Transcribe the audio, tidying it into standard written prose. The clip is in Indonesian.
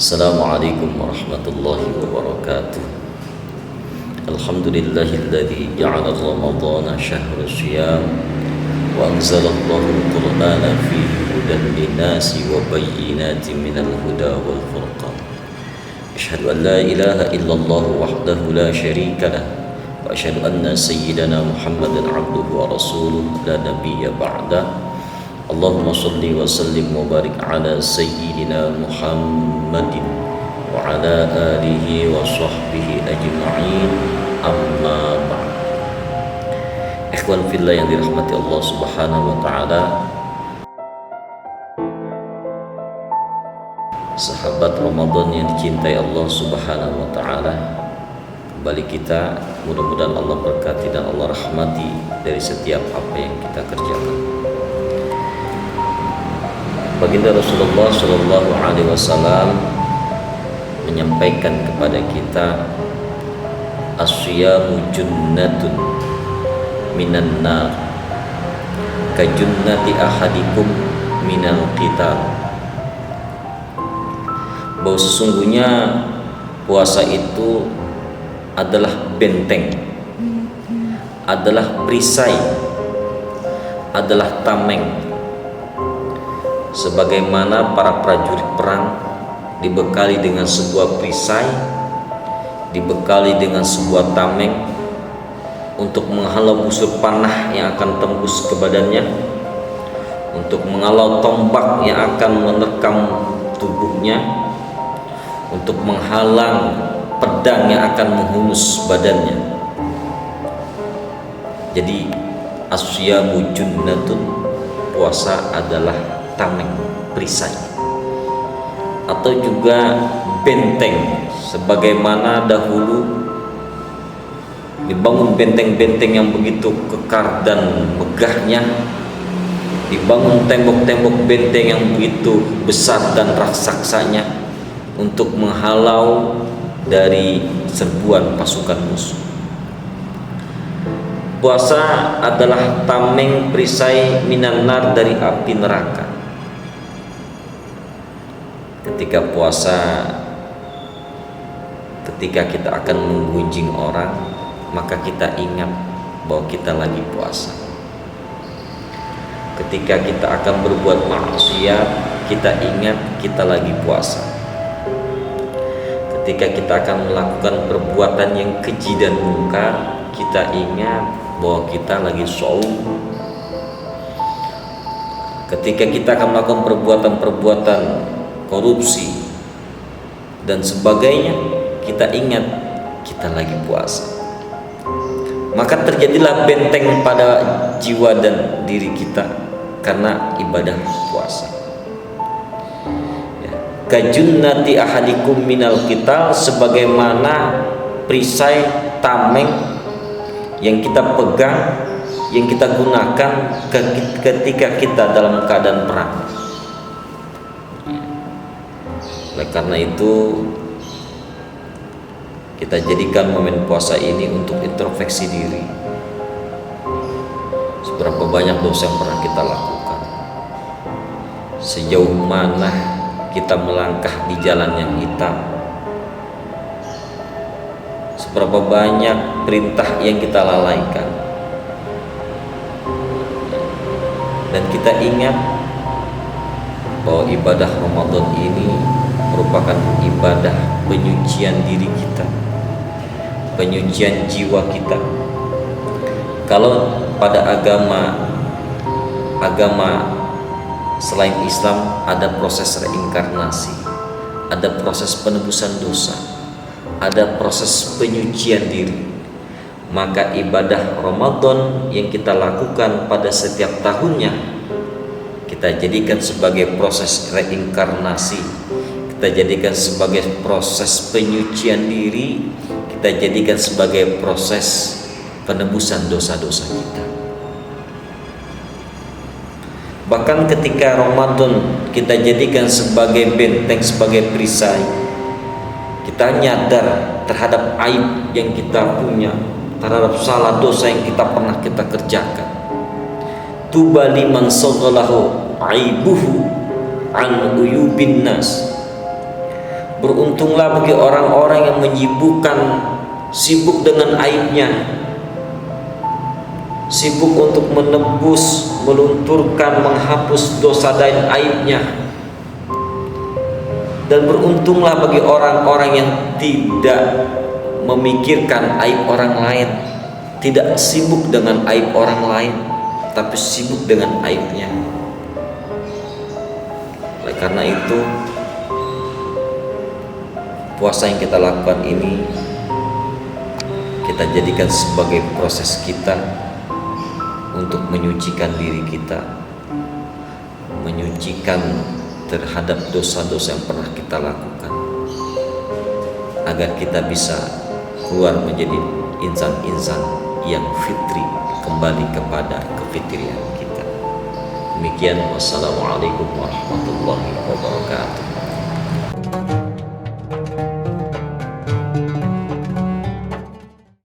Assalamualaikum warahmatullahi wabarakatuh. Alhamdulillahilladzi ja'ala Ramadhana syahra syiyam wa anzalallahu al-Qur'ana fihi hudan lin-nasi wa bayyinatin minal huda wal furqan. Asyhadu an la ilaha illallah wahdahu la syarika lah wa asyhadu anna sayyidana Muhammadan 'abduhu wa rasuluhu la nabiyya ba'da. Allahumma salli wa sallim wa barik ala sayyidina Muhammadin wa ala alihi wa sahbihi ajma'in, amma ba'd. Ikhwan fillah yang dirahmati Allah subhanahu wa ta'ala, sahabat Ramadan yang dicintai Allah subhanahu wa ta'ala, kembali kita mudah-mudahan Allah berkati dan Allah rahmati dari setiap apa yang kita kerjakan. Baginda Rasulullah Shallallahu Alaihi Wasallam menyampaikan kepada kita, asyamu junnatun minan nar kajunnati ahadikum minal qital, bahwa sesungguhnya puasa itu adalah benteng, adalah perisai, adalah tameng, sebagaimana para prajurit perang dibekali dengan sebuah perisai, dibekali dengan sebuah tameng untuk menghalau busur panah yang akan tembus ke badannya, untuk menghalau tombak yang akan menerkam tubuhnya, untuk menghalang pedang yang akan menghunus badannya. Jadi asyamu junnatun, puasa adalah tameng, perisai, atau juga benteng, sebagaimana dahulu dibangun benteng-benteng yang begitu kekar dan megahnya, dibangun tembok-tembok benteng yang begitu besar dan raksaksanya untuk menghalau dari serbuan pasukan musuh. Puasa adalah tameng, perisai minan nar, dari api neraka. Ketika puasa, ketika kita akan menggunjing orang, maka kita ingat bahwa kita lagi puasa. Ketika kita akan berbuat maksiat, kita ingat kita lagi puasa. Ketika kita akan melakukan perbuatan yang keji dan mungkar, kita ingat bahwa kita lagi shaum. Ketika kita akan melakukan perbuatan-perbuatan korupsi dan sebagainya, kita ingat kita lagi puasa. Maka terjadilah benteng pada jiwa dan diri kita karena ibadah puasa. Kajunnati ahadikum minal qital, sebagaimana perisai, tameng yang kita pegang, yang kita gunakan ketika kita dalam keadaan perang. Oleh karena itu, kita jadikan momen puasa ini untuk introspeksi diri. Seberapa banyak dosa yang pernah kita lakukan, sejauh mana kita melangkah di jalan yang hitam, seberapa banyak perintah yang kita lalaikan, dan kita ingat bahwa ibadah Ramadan ini merupakan ibadah penyucian diri kita, penyucian jiwa kita. Kalau pada agama selain Islam ada proses reinkarnasi, ada proses penebusan dosa, ada proses penyucian diri, maka ibadah Ramadan yang kita lakukan pada setiap tahunnya, kita jadikan sebagai proses reinkarnasi, kita jadikan sebagai proses penyucian diri, kita jadikan sebagai proses penebusan dosa-dosa kita. Bahkan ketika Ramadan kita jadikan sebagai benteng, sebagai perisai, kita nyadar terhadap aib yang kita punya, terhadap salah dosa yang pernah kita kerjakan. Tuba liman saghalahu aibuhu an uyubin nas, Beruntunglah bagi orang-orang yang sibuk dengan aibnya, sibuk untuk menebus, melunturkan, menghapus dosa dan aibnya. Dan beruntunglah bagi orang-orang yang tidak memikirkan aib orang lain, tidak sibuk dengan aib orang lain, tapi sibuk dengan aibnya. Oleh karena itu, puasa yang kita lakukan ini kita jadikan sebagai proses kita untuk menyucikan diri kita, menyucikan terhadap dosa-dosa yang pernah kita lakukan, agar kita bisa keluar menjadi insan-insan yang fitri, kembali kepada kefitrian kita. Demikian, wassalamualaikum warahmatullahi wabarakatuh.